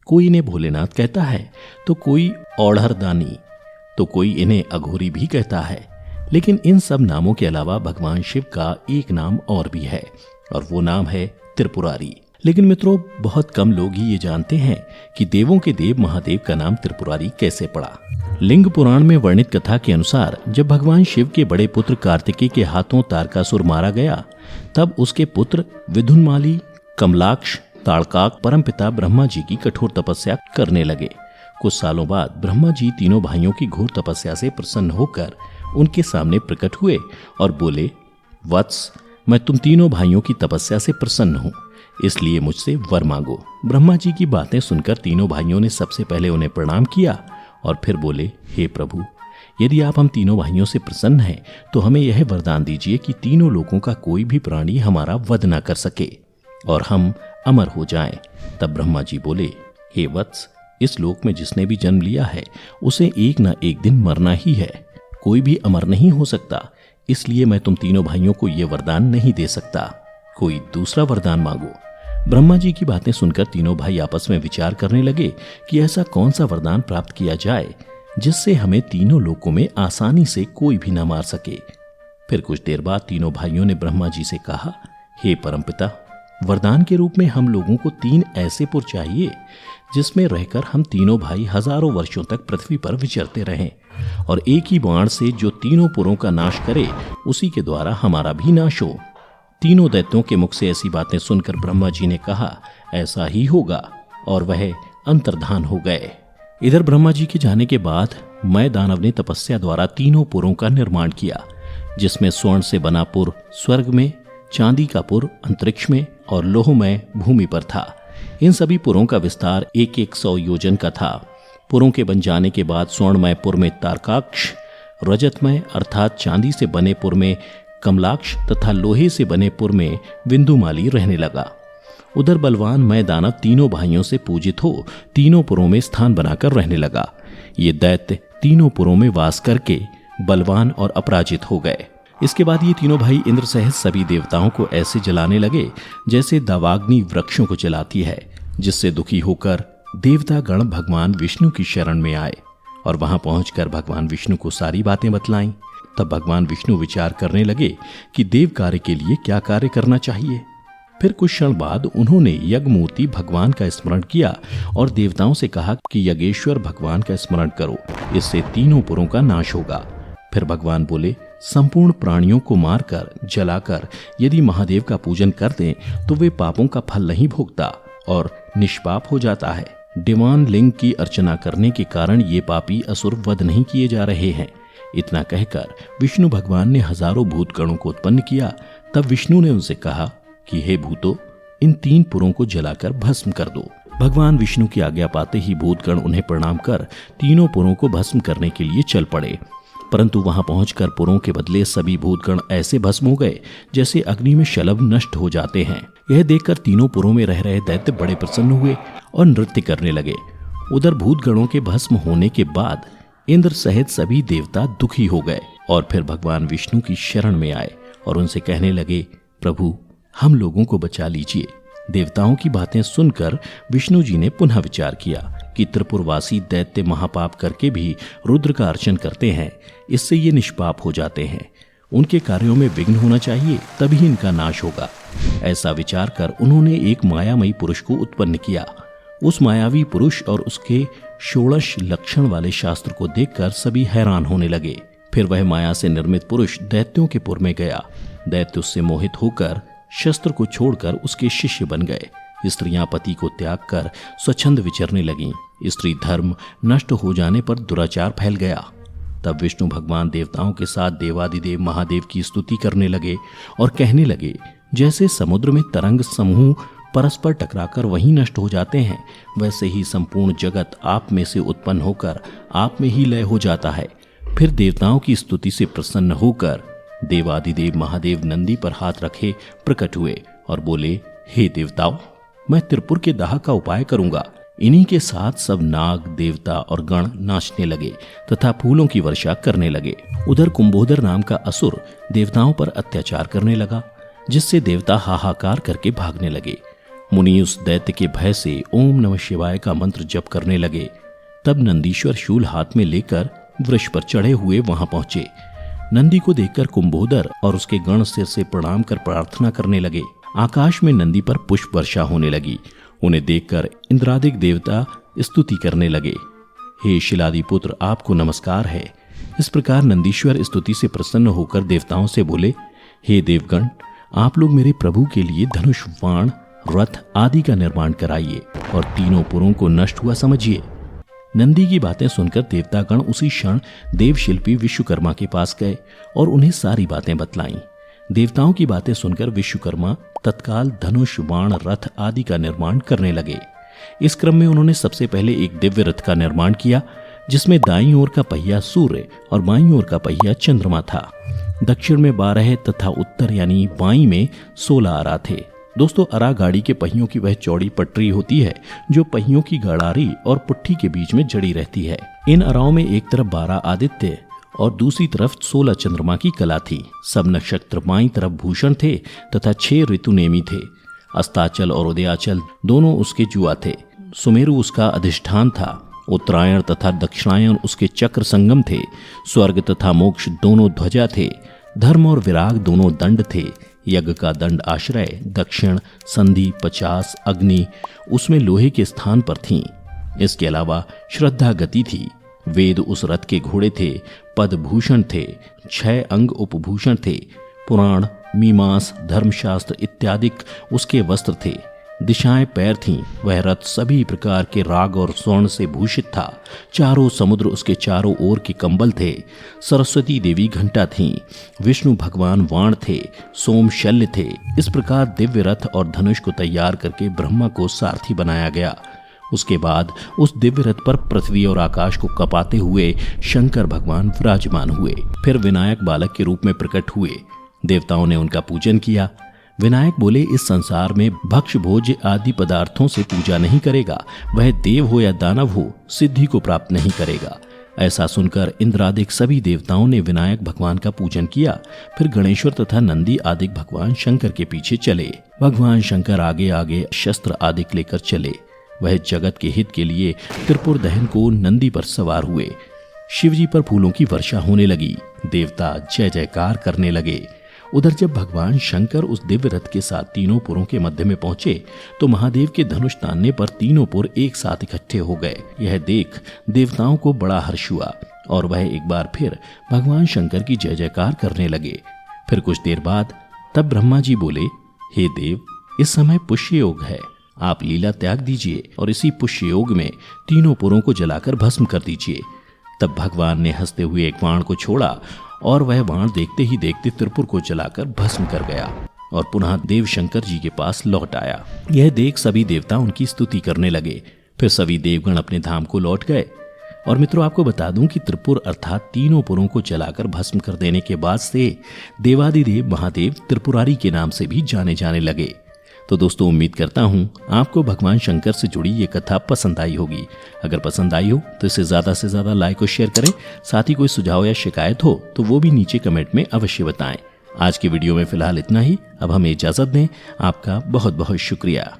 कोई इन्हें भोलेनाथ कहता है तो कोई औढ़रदानी, तो कोई इन्हें अघोरी भी कहता है। लेकिन इन सब नामों के अलावा भगवान शिव का एक नाम और भी है, और वो नाम है त्रिपुरारी। लेकिन मित्रों, बहुत कम लोग ही ये जानते हैं कि देवों के देव महादेव का नाम त्रिपुरारी कैसे पड़ा। लिंग पुराण में वर्णित कथा के अनुसार जब भगवान शिव के बड़े पुत्र कार्तिकेय के हाथों तारकासुर मारा गया, तब उसके पुत्र विधुनमाली, कमलाक्ष, ताड़काक परमपिता ब्रह्मा जी की कठोर तपस्या करने लगे। कुछ सालों बाद ब्रह्मा जी तीनों भाइयों की घोर तपस्या से प्रसन्न होकर उनके सामने प्रकट हुए और बोले, वत्स, मैं तुम तीनों भाइयों की तपस्या से प्रसन्न हूँ, इसलिए मुझसे वर मांगो। ब्रह्मा जी की बातें सुनकर तीनों भाइयों ने सबसे पहले उन्हें प्रणाम किया और फिर बोले, हे प्रभु, यदि आप हम तीनों भाइयों से प्रसन्न हैं तो हमें यह वरदान दीजिए कि तीनों लोगों का कोई भी प्राणी हमारा वध न कर सके और हम अमर हो जाएं। तब ब्रह्मा जी बोले, हे वत्स, इस लोक में जिसने भी जन्म लिया है उसे एक न एक दिन मरना ही है। कोई भी अमर नहीं हो सकता, इसलिए मैं तुम तीनों भाइयों को यह वरदान नहीं दे सकता। कोई दूसरा वरदान मांगो। ब्रह्मा जी की बातें सुनकर तीनों भाई आपस में विचार करने लगे कि ऐसा कौन सा वरदान प्राप्त किया जाए जिससे हमें तीनों लोकों में आसानी से कोई भी न मार सके। फिर कुछ देर बाद तीनों भाइयों ने ब्रह्मा जी से कहा, हे परमपिता, वरदान के रूप में हम लोगों को 3 ऐसे पुर चाहिए जिसमें रहकर हम तीनों भाई हजारों वर्षों तक पृथ्वी पर विचरते रहें, और एक ही बाण से जो तीनों पुरों का नाश करे उसी के द्वारा हमारा भी नाश हो। तीनों दैत्यों के मुख से ऐसी बातें सुनकर ब्रह्मा जी ने कहा, ऐसा ही होगा, और वह अंतर्धान हो गए। इधर ब्रह्मा जी के जाने के बाद मैं दानव ने तपस्या द्वारा तीनों पुरों का निर्माण किया, जिसमें स्वर्ण से बना पुर स्वर्ग में, चांदी का पुर अंतरिक्ष में और लोहमय भूमि पर था। इन सभी पुरों का विस्तार 100 योजन का था। पुरों के बन जाने के बाद स्वर्णमय पुर में तारकाक्ष, रजतमय अर्थात चांदी से बने पुर में कमलाक्ष तथा लोहे से बने पुर में विंदुमाली रहने लगा। उधर बलवान मैं दानव तीनों भाइयों से पूजित हो तीनों पुरों में स्थान बनाकर रहने लगा। ये दैत्य तीनों पुरों में वास करके बलवान और अपराजित हो गए। इसके बाद ये तीनों भाई इंद्र सहित सभी देवताओं को ऐसे जलाने लगे जैसे दावाग्नि वृक्षों को जलाती है, जिससे दुखी होकर देवता गण भगवान विष्णु की शरण में आए और वहां पहुंचकर भगवान विष्णु को सारी बातें बतलाईं। तब भगवान विष्णु विचार करने लगे कि देव कार्य के लिए क्या कार्य करना चाहिए। फिर कुछ क्षण बाद उन्होंने यज्ञमूर्ति भगवान का स्मरण किया और देवताओं से कहा कि यज्ञेश्वर भगवान का स्मरण करो, इससे तीनों पुरों का नाश होगा। फिर भगवान बोले, संपूर्ण प्राणियों को मारकर जलाकर यदि महादेव का पूजन कर दें तो वे पापों का फल नहीं भोगता और निष्पाप हो जाता है। डिवान लिंग की अर्चना करने के कारण ये पापी असुर वध नहीं किए जा रहे हैं। इतना कहकर विष्णु भगवान ने हजारों भूतगणों को उत्पन्न किया। तब विष्णु ने उनसे कहा कि हे भूतों, इन 3 पुरों को जलाकर भस्म कर दो। भगवान विष्णु की आज्ञा पाते ही भूतगण उन्हें प्रणाम कर तीनों पुरों को भस्म करने के लिए चल पड़े। परंतु वहां पहुंचकर पुरों के बदले सभी भूतगण ऐसे भस्म हो गए जैसे अग्नि में शलभ नष्ट हो जाते हैं। यह देखकर तीनों पुरों में रह रहे दैत्य बड़े प्रसन्न हुए और नृत्य करने लगे। उधर भूतगणों के भस्म होने के बाद इंद्र सहित सभी देवता दुखी हो गए और फिर भगवान विष्णु की शरण में आए और उनसे कहने लगे, प्रभु, हम लोगों को बचा लीजिए। देवताओं की बातें सुनकर विष्णु जी ने पुनः विचार किया कि त्रिपुरवासी दैत्य महापाप करके भी रुद्र का अर्चन करते हैं, इससे ये निष्पाप हो जाते हैं। उनके कार्यों में विघ्न होना चाहिए, तभी इनका नाश होगा। ऐसा विचार कर उन्होंने एक मायामयी पुरुष को उत्पन्न किया। उस मायावी पुरुष और उसके 16 लक्षण वाले शास्त्र को देखकर सभी हैरान होने लगे। फिर वह माया से निर्मित पुरुष दैत्यों के पुर में गया। दैत्य उससे मोहित होकर शस्त्र को छोड़कर उसके शिष्य बन गए। स्त्रियां पति को त्याग कर स्वच्छंद विचरने लगीं। स्त्री धर्म नष्ट हो जाने पर दुराचार फैल गया। तब विष्णु भगवान देवताओं के साथ देवादिदेव महादेव की स्तुति करने लगे और कहने लगे, जैसे समुद्र में तरंग समूह परस्पर टकराकर वहीं नष्ट हो जाते हैं, वैसे ही संपूर्ण जगत आप में से उत्पन्न होकर आप में ही लय हो जाता है। फिर देवताओं की स्तुति से प्रसन्न होकर देवादिदेव महादेव नंदी पर हाथ रखे प्रकट हुए और बोले, हे देवताओं, मैं त्रिपुर के दाह का उपाय करूंगा। इन्हीं के साथ सब नाग देवता और गण नाचने लगे तथा फूलों की वर्षा करने लगे। उधर कुंभोदर नाम का असुर देवताओं पर अत्याचार करने लगा, जिससे देवता हाहाकार करके भागने लगे। मुनि उस दैत्य के भय से ओम नमः शिवाय का मंत्र जप करने लगे। तब नंदीश्वर शूल हाथ में लेकर वृक्ष पर चढ़े हुए वहां पहुंचे। नंदी को देखकर कुंभोदर और उसके गण सिर से प्रणाम कर प्रार्थना करने लगे। आकाश में नंदी पर पुष्प वर्षा होने लगी। उन्हें देखकर इंद्रादिक देवता स्तुति करने लगे। हे शिलादि पुत्र, आपको नमस्कार है। इस प्रकार नंदीश्वर स्तुति से प्रसन्न होकर देवताओं से बोले, हे देवगण, आप लोग मेरे प्रभु के लिए धनुष, बाण, रथ आदि का निर्माण कराइए और तीनों पुरों को नष्ट हुआ समझिए। नंदी की बातें सुनकर देवतागण उसी क्षण देवशिल्पी विश्वकर्मा के पास गए और उन्हें सारी बातें बतलाईं। देवताओं की बातें सुनकर विश्वकर्मा तत्काल धनुष, बाण, रथ आदि का निर्माण करने लगे। इस क्रम में उन्होंने सबसे पहले एक दिव्य रथ का निर्माण किया, जिसमें दाईं ओर का पहिया सूर्य और बाईं ओर का पहिया चंद्रमा था। दक्षिण में 12 तथा उत्तर यानी बाईं में 16 अरा थे। दोस्तों, अरा गाड़ी के पहियों की वह चौड़ी पटरी होती है जो पहियों की गड़ारी और पुट्ठी के बीच में जड़ी रहती है। इन अराओं में एक तरफ 12 आदित्य और दूसरी तरफ 16 चंद्रमा की कला थी। सब नक्षत्र बाईं तरफ भूषण थे तथा 6 ऋतु नेमी थे। अस्ताचल और उदयाचल दोनों उसके जुआ थे। सुमेरु उसका अधिष्ठान था। उत्तरायण तथा दक्षिणायन उसके चक्र संगम थे। स्वर्ग तथा मोक्ष दोनों ध्वजा थे। धर्म और विराग दोनों दंड थे। यज्ञ का दंड आश्रय, दक्षिण, संधि, 50, अग्नि उसमें लोहे के स्थान पर थीं। इसके अलावा श्रद्धा गति थी। वेद उस रथ के घोड़े थे। पद भूषण थे। 6 अंग उपभूषण थे। पुराण, मीमांस, धर्मशास्त्र इत्यादि उसके वस्त्र थे। दिशाएं पैर थीं। वह रथ सभी प्रकार के राग और स्वर्ण से भूषित था। चारों समुद्र उसके चारों ओर के कंबल थे। सरस्वती देवी घंटा थीं। विष्णु भगवान वाण थे। सोम शल्य थे। इस प्रकार दिव्य रथ और धनुष को तैयार करके ब्रह्मा को सारथी बनाया गया। उसके बाद उस दिव्य रथ पर पृथ्वी और आकाश को कपाते हुए शंकर भगवान विराजमान हुए। फिर विनायक बालक के रूप में प्रकट हुए। देवताओं ने उनका पूजन किया। विनायक बोले, इस संसार में भक्ष भोज्य आदि पदार्थों से पूजा नहीं करेगा, वह देव हो या दानव हो, सिद्धि को प्राप्त नहीं करेगा। ऐसा सुनकर इंद्रादिक सभी देवताओं ने विनायक भगवान का पूजन किया। फिर गणेश्वर तथा नंदी आदि भगवान शंकर के पीछे चले। भगवान शंकर आगे आगे शस्त्र आदि लेकर चले। वह जगत के हित के लिए त्रिपुर दहन को नंदी पर सवार हुए। शिवजी पर फूलों की वर्षा होने लगी। देवता जय जयकार करने लगे। उधर जब भगवान शंकर उस दिव्य रथ के साथ तीनों पुरों के मध्य में पहुंचे तो महादेव के धनुष तानने पर तीनों पुर एक साथ इकट्ठे हो गए। यह देख देवताओं को बड़ा हर्ष हुआ और वह एक बार फिर भगवान शंकर की जय जयकार करने लगे। फिर कुछ देर बाद तब ब्रह्मा जी बोले, हे देव, इस समय पुष्य योग है, आप लीला त्याग दीजिए और इसी पुष्य योग में तीनों पुरों को जलाकर भस्म कर दीजिए। तब भगवान ने हंसते हुए एक बाण को छोड़ा और वह बाण देखते ही देखते त्रिपुर को जलाकर भस्म कर गया और पुनः देव शंकर जी के पास लौट आया। यह देख सभी देवता उनकी स्तुति करने लगे। फिर सभी देवगण अपने धाम को लौट गए। और मित्रों, आपको बता दूं कि त्रिपुर अर्थात तीनों पुरों को जलाकर भस्म कर देने के बाद से देवादिदेव महादेव त्रिपुरारी के नाम से भी जाने जाने लगे। तो दोस्तों, उम्मीद करता हूँ आपको भगवान शंकर से जुड़ी ये कथा पसंद आई होगी। अगर पसंद आई हो तो इसे ज़्यादा से ज़्यादा लाइक और शेयर करें। साथ ही कोई सुझाव या शिकायत हो तो वो भी नीचे कमेंट में अवश्य बताएं। आज की वीडियो में फिलहाल इतना ही। अब हमें इजाज़त दें। आपका बहुत बहुत शुक्रिया।